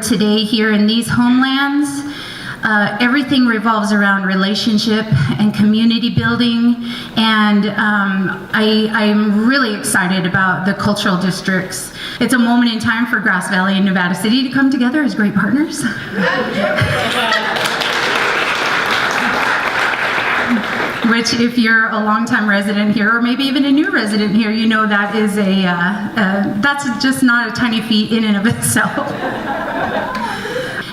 today here in these homelands. Everything revolves around relationship and community building, and I'm really excited about the cultural districts. It's a moment in time for Grass Valley and Nevada City to come together as great partners. Which, if you're a longtime resident here, or maybe even a new resident here, you know that is that's just not a tiny feat in and of itself.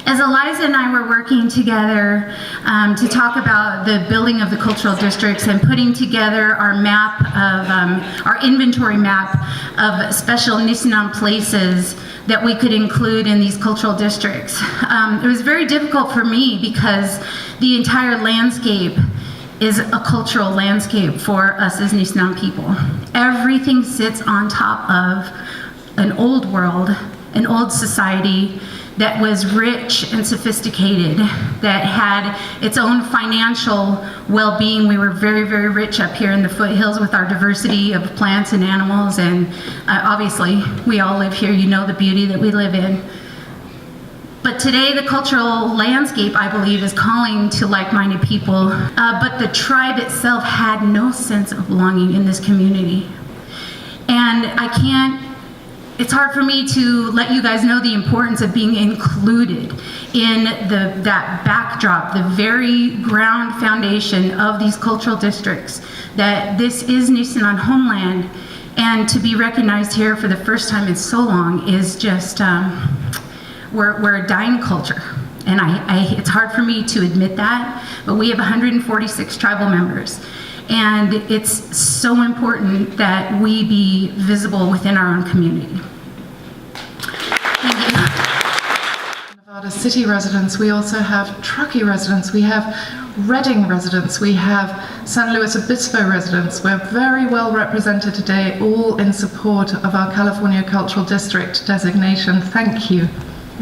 As Eliza and I were working together to talk about the building of the cultural districts and putting together our map of, our inventory map of special Nisenan places that we could include in these cultural districts, it was very difficult for me because the entire landscape is a cultural landscape for us as Nisenan people. Everything sits on top of an old world, an old society that was rich and sophisticated, that had its own financial well-being. We were very, very rich up here in the foothills with our diversity of plants and animals, and obviously we all live here, you know the beauty that we live in. But today the cultural landscape, I believe, is calling to like-minded people, but the tribe itself had no sense of belonging in this community. And it's hard for me to let you guys know the importance of being included in that backdrop, the very ground foundation of these cultural districts, that this is Nisenan homeland, and to be recognized here for the first time in so long is just, we're a dying culture. And it's hard for me to admit that, but we have 146 tribal members. And it's so important that we be visible within our own community. Thank you. Nevada City residents, we also have Truckee residents, we have Redding residents, we have San Luis Obispo residents. We're very well represented today, all in support of our California Cultural District designation. Thank you.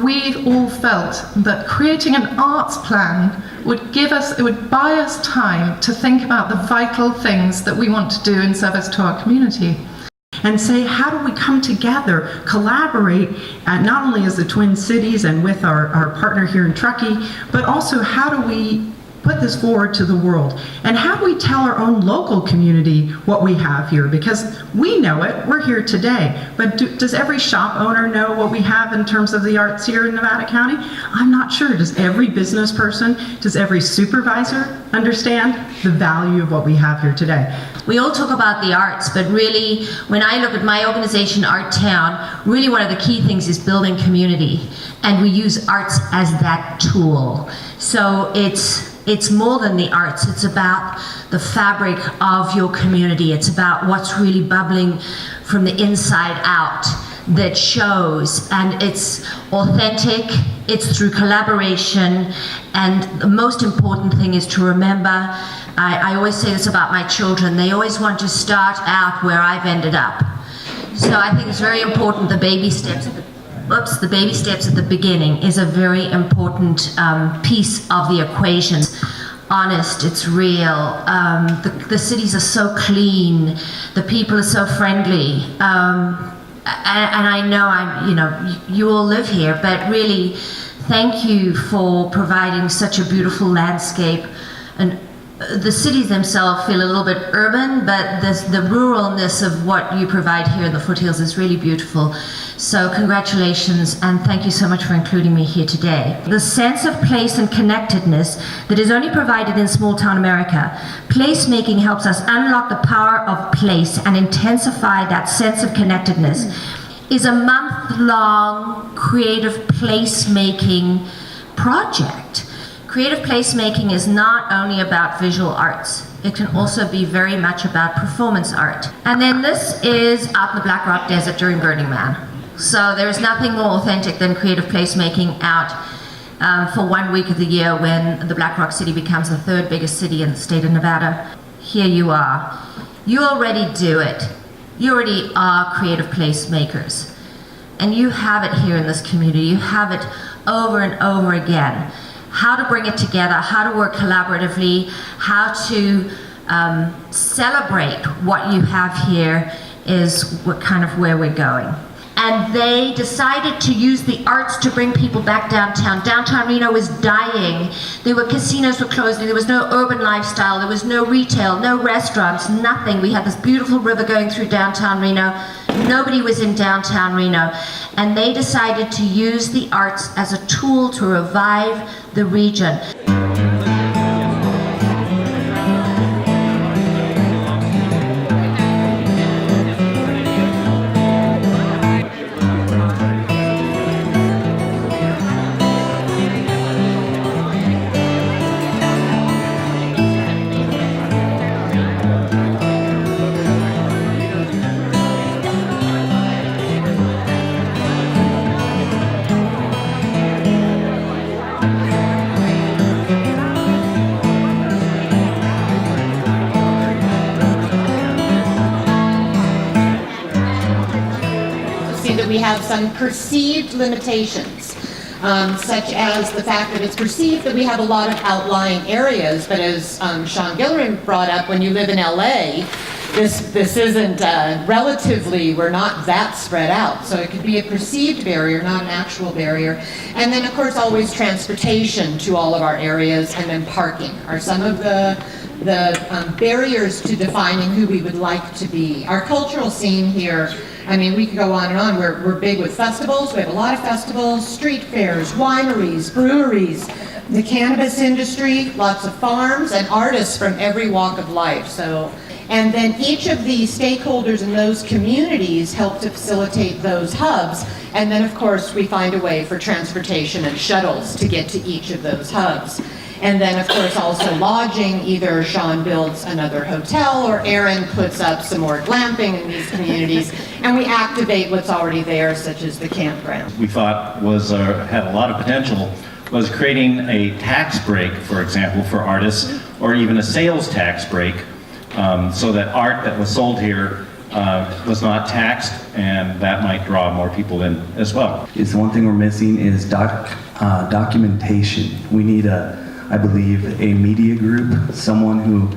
We've all felt that creating an arts plan would buy us time to think about the vital things that we want to do in service to our community. And say, how do we come together, collaborate, not only as the Twin Cities and with our partner here in Truckee, but also how do we put this forward to the world? And how do we tell our own local community what we have here? Because we know it, we're here today, but does every shop owner know what we have in terms of the arts here in Nevada County? I'm not sure. Does every business person, does every supervisor understand the value of what we have here today? We all talk about the arts, but really, when I look at my organization, Art Town, really one of the key things is building community, and we use arts as that tool. So it's more than the arts, it's about the fabric of your community. It's about what's really bubbling from the inside out that shows, and it's authentic, it's through collaboration, and the most important thing is to remember, I always say this about my children, they always want to start out where I've ended up. So I think it's very important, the baby steps at the beginning is a very important piece of the equation. Honest, it's real. The cities are so clean. The people are so friendly. And I know you all live here, but really, thank you for providing such a beautiful landscape. And the cities themselves feel a little bit urban, but the ruralness of what you provide here in the foothills is really beautiful. So congratulations, and thank you so much for including me here today. The sense of place and connectedness that is only provided in small town America. Placemaking helps us unlock the power of place and intensify that sense of connectedness. Is a month-long creative placemaking project. Creative placemaking is not only about visual arts, it can also be very much about performance art. And then this is out in the Black Rock Desert during Burning Man. So there's nothing more authentic than creative placemaking out for 1 week of the year when the Black Rock City becomes the third biggest city in the state of Nevada. Here you are. You already do it. You already are creative placemakers. And you have it here in this community. You have it over and over again. How to bring it together, how to work collaboratively, how to celebrate what you have here is where we're going. and they decided to use the arts to bring people back downtown. Downtown Reno was dying. Casinos were closing, there was no urban lifestyle, there was no retail, no restaurants, nothing. We had this beautiful river going through downtown Reno. Nobody was in downtown Reno. And they decided to use the arts as a tool to revive the region. We have some perceived limitations, such as the fact that it's perceived that we have a lot of outlying areas, but as Sean Gillerin brought up, when you live in LA, this isn't relatively, we're not that spread out, so it could be a perceived barrier, not an actual barrier. And then of course always transportation to all of our areas, and then parking are some of the barriers to defining who we would like to be. Our cultural scene here, I mean, we could go on and on. We're big with festivals. We have a lot of festivals, street fairs, wineries, breweries, the cannabis industry, lots of farms, and artists from every walk of life. So, and then each of the stakeholders in those communities help to facilitate those hubs. And then, of course, we find a way for transportation and shuttles to get to each of those hubs. And then, of course, also lodging. Either Sean builds another hotel or Aaron puts up some more glamping in these communities, and we activate what's already there, such as the campground. We thought was had a lot of potential was creating a tax break, for example, for artists, or even a sales tax break, so that art that was sold here was not taxed, and that might draw more people in as well. It's one thing we're missing is documentation. We need I believe, a media group, someone who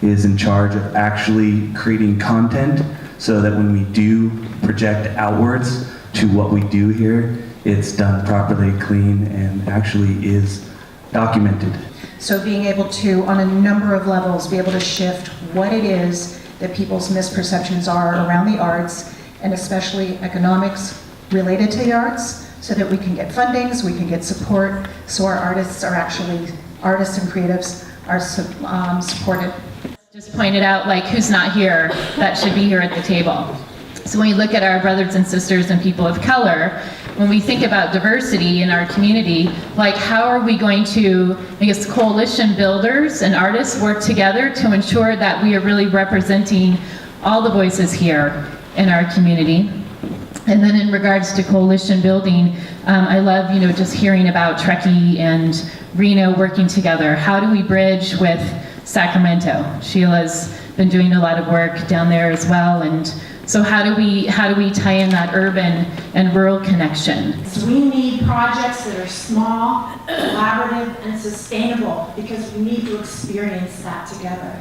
is in charge of actually creating content so that when we do project outwards to what we do here, it's done properly, clean, and actually is documented. So being able to, on a number of levels, be able to shift what it is that people's misperceptions are around the arts, and especially economics related to the arts, so that we can get fundings, we can get support, so our artists and creatives are supported. Just pointed out, like, who's not here that should be here at the table. So when we look at our brothers and sisters and people of color, when we think about diversity in our community, like, how are we going to, I guess, coalition builders and artists work together to ensure that we are really representing all the voices here in our community? And then in regards to coalition building, I love, just hearing about Truckee and Reno working together. How do we bridge with Sacramento? Sheila's been doing a lot of work down there as well, and so how do we tie in that urban and rural connection? So we need projects that are small, collaborative, and sustainable, because we need to experience that together.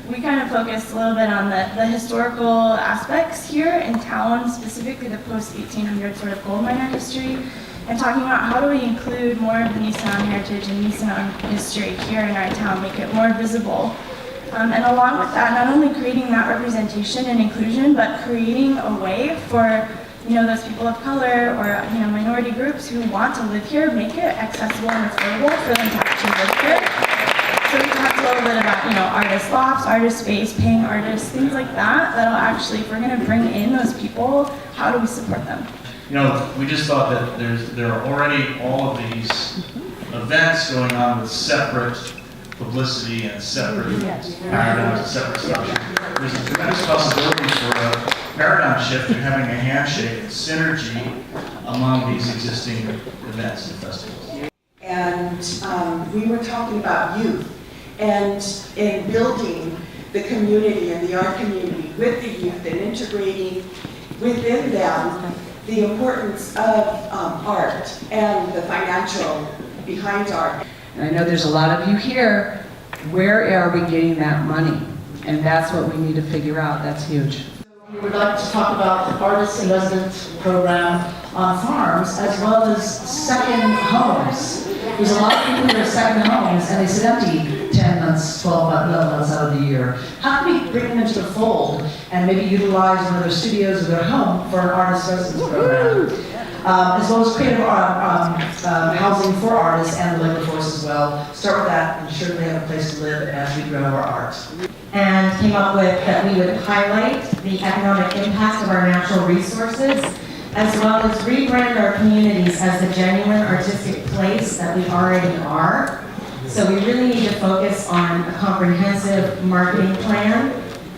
We kind of focused a little bit on the historical aspects here in town, specifically the post-1800 sort of gold miner history, and talking about how do we include more of the Nissan heritage and Nissan history here in our town, make it more visible. And along with that, not only creating that representation and inclusion, but creating a way for those people of color or minority groups who want to live here, make it accessible and affordable for them to actually live here. So we talked a little bit about, artist lofts, artist space, paying artists, things like that, that'll actually, if we're going to bring in those people, how do we support them? We just thought that there are already all of these events going on with separate publicity and separate paradigms and separate structure. There's a tremendous possibility for a paradigm shift in having a handshake and synergy among these existing events and festivals. And we were talking about youth and in building the community and the art community with the youth and integrating within them the importance of art and the financial behind art. And I know there's a lot of you here. Where are we getting that money? And that's what we need to figure out. That's huge. We would like to talk about the Artists in Residence program on farms, as well as second homes. There's a lot of people who are second homes, and they sit empty 10 months, 12 months, 11 months out of the year. How can we bring them into the fold and maybe utilize one of their studios or their home for an artist residence program? As well as creative housing for artists and the labor force as well. Start with that, and ensure they have a place to live as we grow our art. And came up with that we would highlight the economic impact of our natural resources, as well as rebrand our communities as the genuine artistic place that we already are. So we really need to focus on a comprehensive marketing plan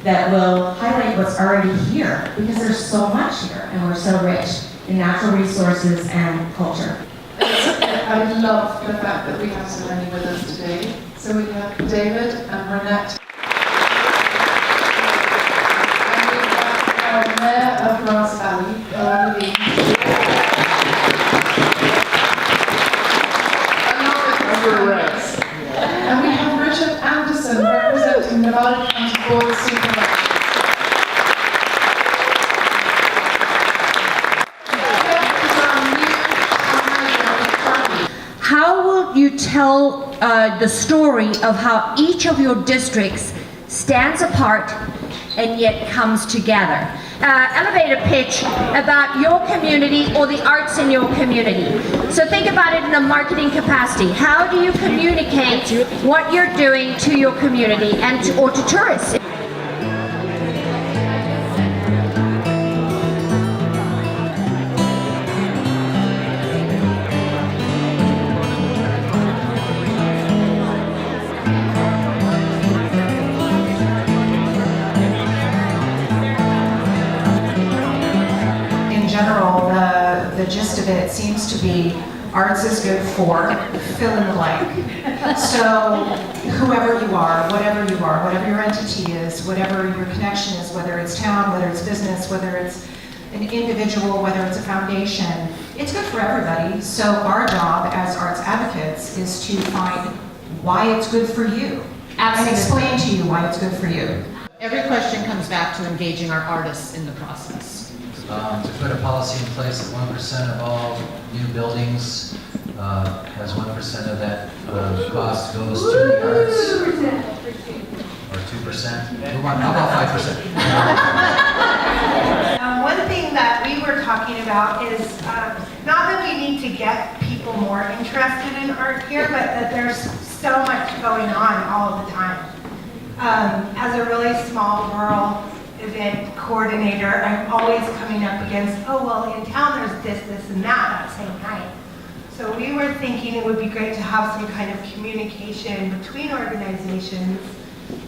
that will highlight what's already here, because there's so much here and we're so rich in natural resources and culture. I love the fact that we have so many with us today. So we have David and Renette. And we have our Mayor of Grass Valley, Louise. And we have Richard Anderson representing Nevada County Board of Supervisors. How will you tell the story of how each of your districts stands apart and yet comes together? Elevator pitch about your community or the arts in your community. So think about it in a marketing capacity. How do you communicate what you're doing to your community and or to tourists? The gist of it seems to be arts is good for fill in the blank. So whoever you are, whatever your entity is, whatever your connection is, whether it's town, whether it's business, whether it's an individual, whether it's a foundation, it's good for everybody. So our job as arts advocates is to find why it's good for you and explain to you why it's good for you. Every question comes back to engaging our artists in the process. To put a policy in place that 1% of all new buildings has 1% of that cost goes to the arts. Or 2%. How about 5%? One thing that we were talking about is not that we need to get people more interested in art here, but that there's so much going on all the time. As a really small rural event coordinator, I'm always coming up against, oh, well, in town there's this, and that same night. So we were thinking it would be great to have some kind of communication between organizations,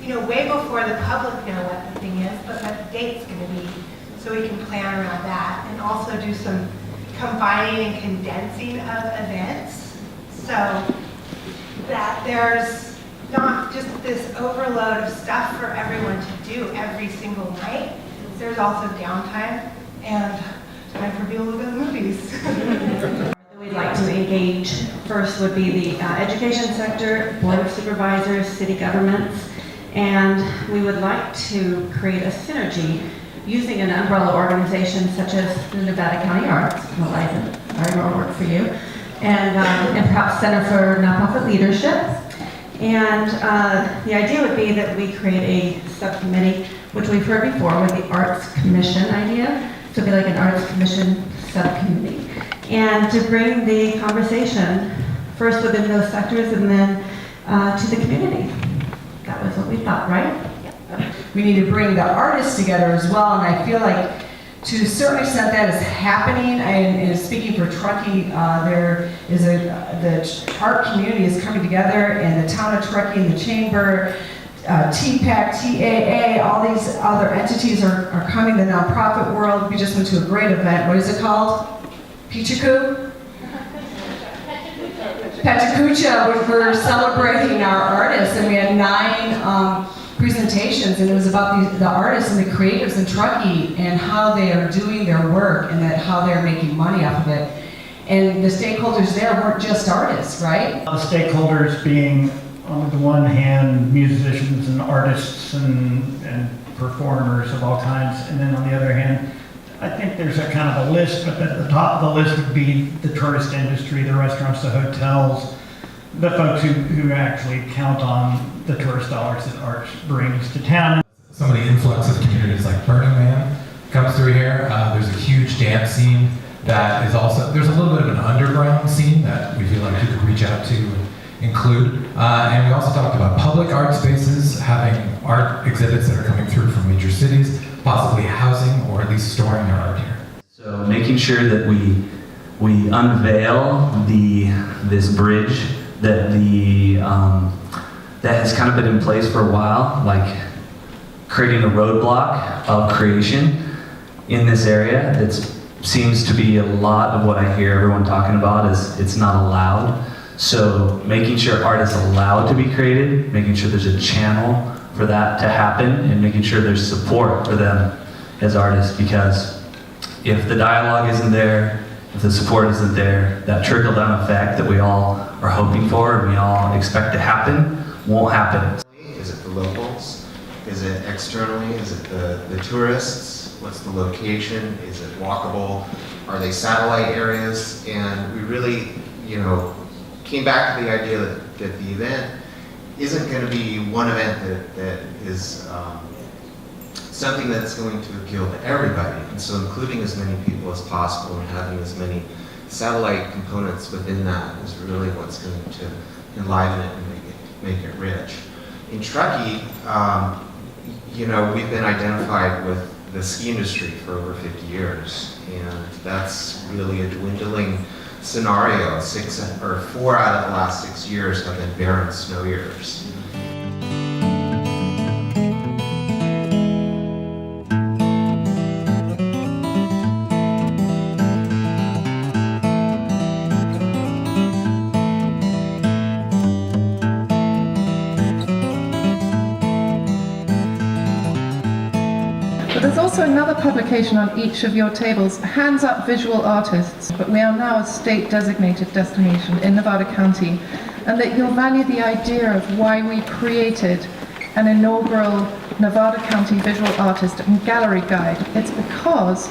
way before the public know what the thing is, but what the date's going to be, so we can plan around that, and also do some combining and condensing of events, so that there's not just this overload of stuff for everyone to do every single night. There's also downtime and time for people to go to the movies. We'd like to engage first would be the education sector, board of supervisors, city governments, and we would like to create a synergy using an umbrella organization such as the Nevada County Arts, well, I will work for you, and perhaps Center for Nonprofit Leadership. And the idea would be that we create a subcommittee, which we've heard before with the Arts Commission idea. So it'd be like an Arts Commission subcommittee. And to bring the conversation first within those sectors and then to the community. That was what we thought, right? We need to bring the artists together as well, and I feel like to a certain extent that is happening, and speaking for Truckee, there is the art community is coming together, and the town of Truckee and the chamber, TPAC, TAA, all these other entities are coming, the nonprofit world. We just went to a great event. What is it called? Pichaku? Petacucha. We're celebrating our artists, and we had 9 presentations, and it was about the artists and the creatives in Truckee and how they are doing their work and how they're making money off of it. And the stakeholders there weren't just artists, right? The stakeholders being, on the one hand, musicians and artists and performers of all kinds. And then on the other hand, I think there's a kind of a list, but at the top of the list would be the tourist industry, the restaurants, the hotels, the folks who actually count on the tourist dollars that arts brings to town. Some of the influx of communities like Burning Man comes through here. There's a huge dance scene that is also, there's a little bit of an underground scene that we feel like you could reach out to and include. And we also talked about public art spaces, having art exhibits that are coming through from major cities, possibly housing or at least storing their art here. So making sure that we unveil this bridge that that has kind of been in place for a while, like creating a roadblock of creation in this area. That seems to be a lot of what I hear everyone talking about is it's not allowed. So making sure art is allowed to be created, making sure there's a channel for that to happen, and making sure there's support for them as artists, because if the dialogue isn't there, if the support isn't there, that trickle-down effect that we all are hoping for and we all expect to happen won't happen. Is it the locals? Is it externally? Is it the tourists? What's the location? Is it walkable? Are they satellite areas? And we really, came back to the idea that the event isn't going to be one event that is something that's going to appeal to everybody. And so including as many people as possible and having as many satellite components within that is really what's going to enliven it and make it rich. In Truckee, we've been identified with the ski industry for over 50 years, and that's really a dwindling scenario. 4 out of the last 6 years have been barren snow years. But there's also another publication on each of your tables, Hands Up Visual Artists. But we are now a state designated destination in Nevada County, and that you'll value the idea of why we created an inaugural Nevada County Visual Artist and Gallery Guide. It's because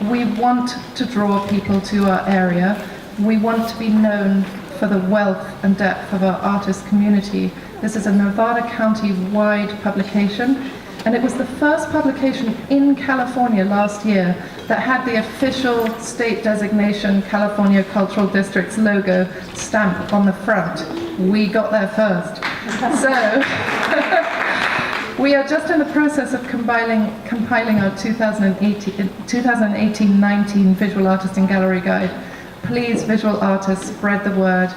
we want to draw people to our area. We want to be known for the wealth and depth of our artist community. This is a Nevada County-wide publication, and it was the first publication in California last year that had the official state designation California Cultural District's logo stamped on the front. We got there first. So we are just in the process of compiling our 2018-19 Visual Artist and Gallery Guide. Please, visual artists, spread the word.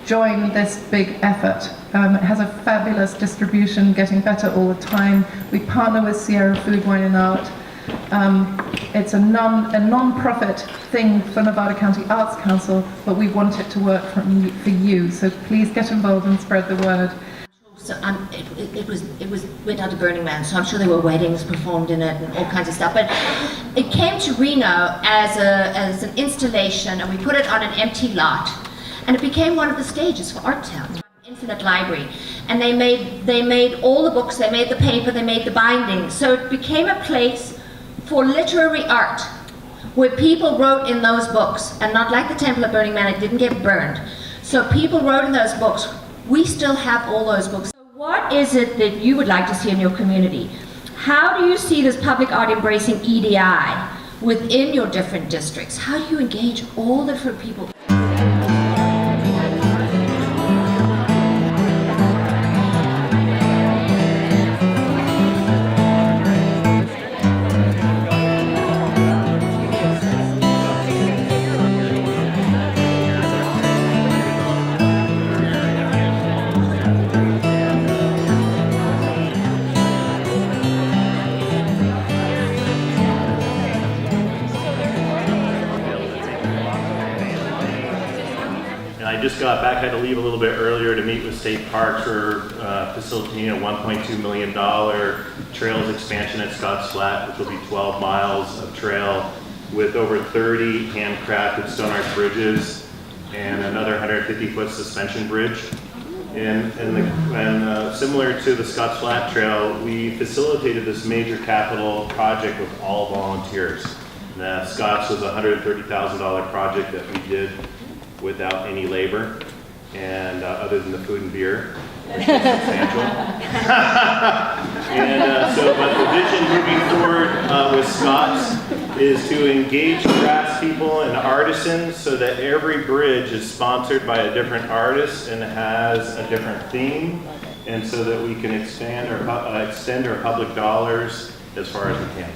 Join this big effort. It has a fabulous distribution, getting better all the time. We partner with Sierra Food, Wine and Art. It's a non-profit thing for Nevada County Arts Council, but we want it to work for you. So please get involved and spread the word. So it went out to Burning Man, so I'm sure there were weddings performed in it and all kinds of stuff. But it came to Reno as an installation, and we put it on an empty lot. And it became one of the stages for Artown, Infinite Library. And they made all the books, they made the paper, they made the binding. So it became a place for literary art, where people wrote in those books, and not like the Temple at Burning Man, it didn't get burned. So people wrote in those books. We still have all those books. So what is it that you would like to see in your community? How do you see this public art embracing EDI within your different districts? How do you engage all the different people? I just got back, had to leave a little bit earlier to meet with State Parks for facilitating a $1.2 million trails expansion at Scotts Flat, which will be 12 miles of trail with over 30 handcrafted stone arch bridges and another 150-foot suspension bridge. And similar to the Scotts Flat Trail, we facilitated this major capital project with all volunteers. Scotts was a $130,000 project that we did without any labor, and other than the food and beer, which was substantial. But the vision moving forward with Scotts is to engage craftspeople and artisans so that every bridge is sponsored by a different artist and has a different theme, and so that we can extend our public dollars as far as we can.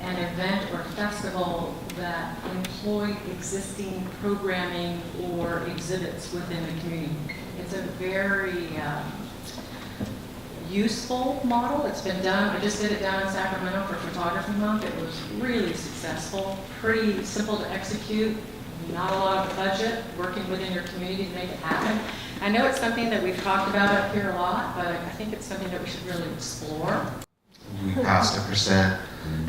An event or festival that employ existing programming or exhibits within the community. It's a very useful model. It's been done. I just did it down in Sacramento for Photography Month. It was really successful, pretty simple to execute, not a lot of budget, working within your community to make it happen. I know it's something that we've talked about up here a lot, but I think it's something that we should really explore. We passed a %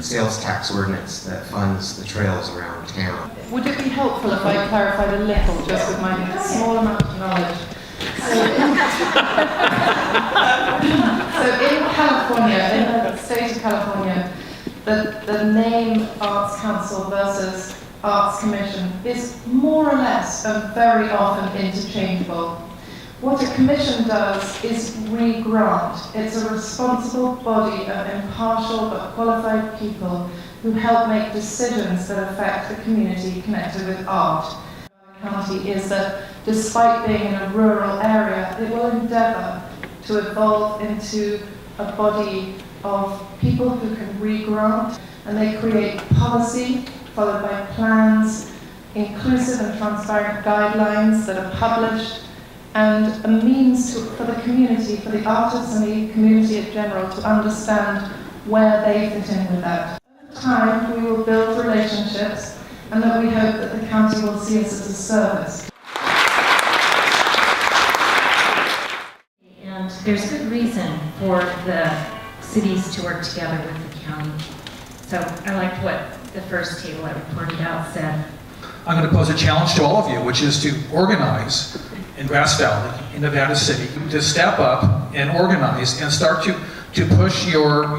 sales tax ordinance that funds the trails around town. Would it be helpful if I clarified a little, just with my small amount of knowledge? So in California, in the state of California, the name Arts Council versus Arts Commission is more or less and very often interchangeable. What a commission does is re-grant. It's a responsible body of impartial but qualified people who help make decisions that affect the community connected with art. The county is that despite being in a rural area, it will endeavour to evolve into a body of people who can re-grant, and they create policy followed by plans, inclusive and transparent guidelines that are published, and a means for the community, for the artists and the community in general to understand where they fit in with that. Over time, we will build relationships, and that we hope that the county will see us as a service. And there's good reason for the cities to work together with the county. So I liked what the first table that we pointed out said. I'm going to pose a challenge to all of you, which is to organize in Grass Valley, in Nevada City, to step up and organize and start to push your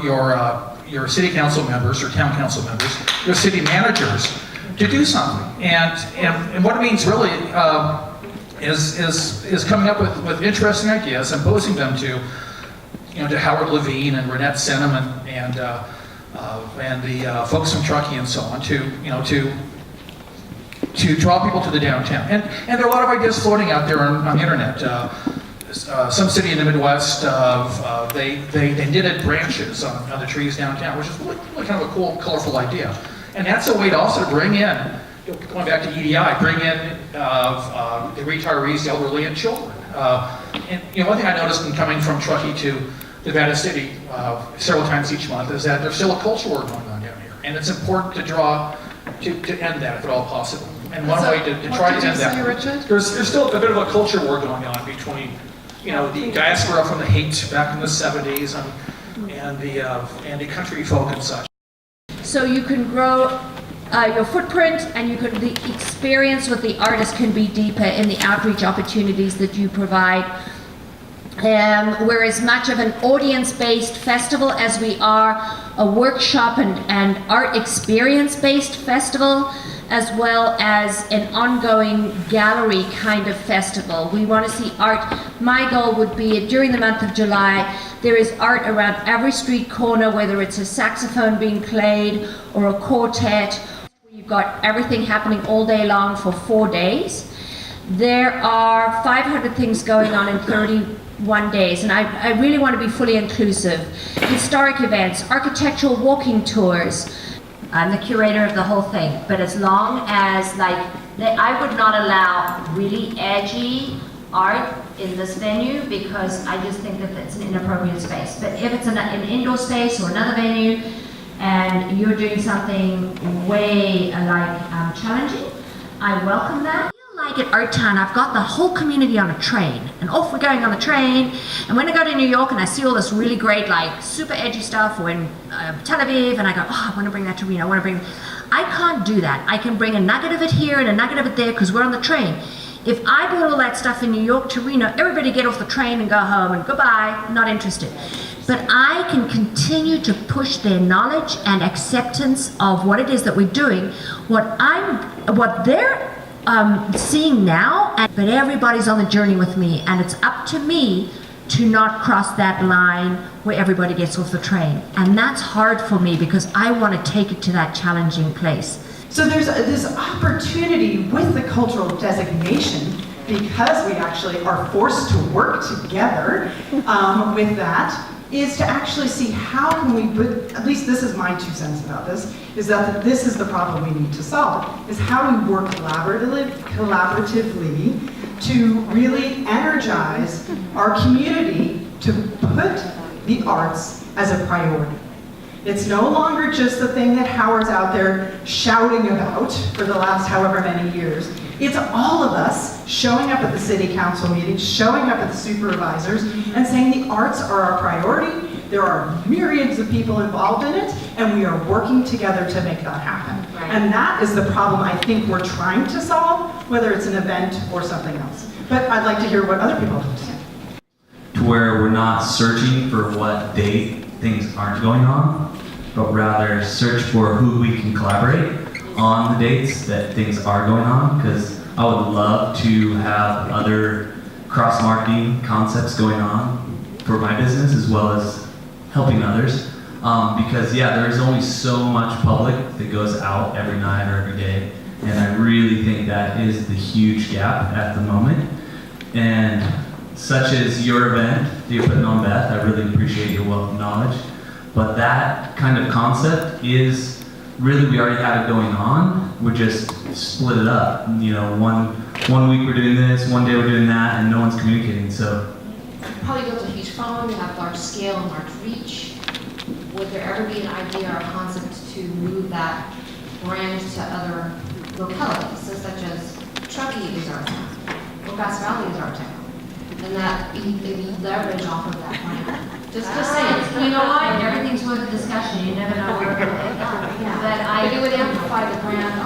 city council members or town council members, your city managers, to do something. And what it means really is coming up with interesting ideas and posing them to Howard Levine and Renette Sinema and the folks from Truckee and so on to draw people to the downtown. And there are a lot of ideas floating out there on the internet. Some city in the Midwest, they knitted branches on the trees downtown, which is really kind of a cool, colorful idea. And that's a way to also bring in, going back to EDI, bring in the retirees, the elderly, and children. And one thing I noticed in coming from Truckee to Nevada City several times each month is that there's still a culture war going on down here. And it's important to end that if at all possible. And one way to try to end that, there's still a bit of a culture war going on between, the diaspora from the Haight back in the 70s and the country folk and such. So you can grow your footprint, and the experience with the artist can be deeper in the outreach opportunities that you provide. We're as much of an audience-based festival as we are a workshop and art experience-based festival, as well as an ongoing gallery kind of festival. We want to see art. My goal would be during the month of July, there is art around every street corner, whether it's a saxophone being played or a quartet. You've got everything happening all day long for 4 days. There are 500 things going on in 31 days, and I really want to be fully inclusive. Historic events, architectural walking tours. I'm the curator of the whole thing, but as long as, I would not allow really edgy art in this venue because I just think that it's an inappropriate space. But if it's an indoor space or another venue, and you're doing something way challenging, I welcome that. Like at Artown, I've got the whole community on a train, and off we're going on the train. And when I go to New York and I see all this really great, super edgy stuff, or in Tel Aviv, and I go, I want to bring that to Reno. I can't do that. I can bring a nugget of it here and a nugget of it there because we're on the train. If I bought all that stuff in New York to Reno, everybody get off the train and go home and goodbye, not interested. But I can continue to push their knowledge and acceptance of what it is that we're doing, what they're seeing now, but everybody's on the journey with me, and it's up to me to not cross that line where everybody gets off the train. And that's hard for me because I want to take it to that challenging place. So there's this opportunity with the cultural designation, because we actually are forced to work together with that, is to actually see how can we, at least this is my 2 cents about this, is that this is the problem we need to solve, is how do we work collaboratively to really energize our community to put the arts as a priority. It's no longer just the thing that Howard's out there shouting about for the last however many years. It's all of us showing up at the city council meetings, showing up at the supervisors, and saying the arts are our priority. There are myriads of people involved in it, and we are working together to make that happen. Right. And that is the problem I think we're trying to solve, whether it's an event or something else. But I'd like to hear what other people have to say. To where we're not searching for what date things aren't going on, but rather search for who we can collaborate on the dates that things are going on, because I would love to have other cross-marketing concepts going on for my business as well as helping others. Because yeah, there is only so much public that goes out every night or every day, and I really think that is the huge gap at the moment. And such as your event that you're putting on, Beth, I really appreciate your wealth of knowledge. But that kind of concept is really, we already have it going on. We're just split it up. You know, one week we're doing this, one day we're doing that, and no one's communicating. So probably built a huge following, we have large scale and large reach. Would there ever be an idea or concept to move that brand to other localities, so such as Truckee is our town, or Grass Valley is our town, and that you leverage off of that brand? Just saying. You know what? Everything's worth a discussion. You never know where it will end up. But it would amplify the brand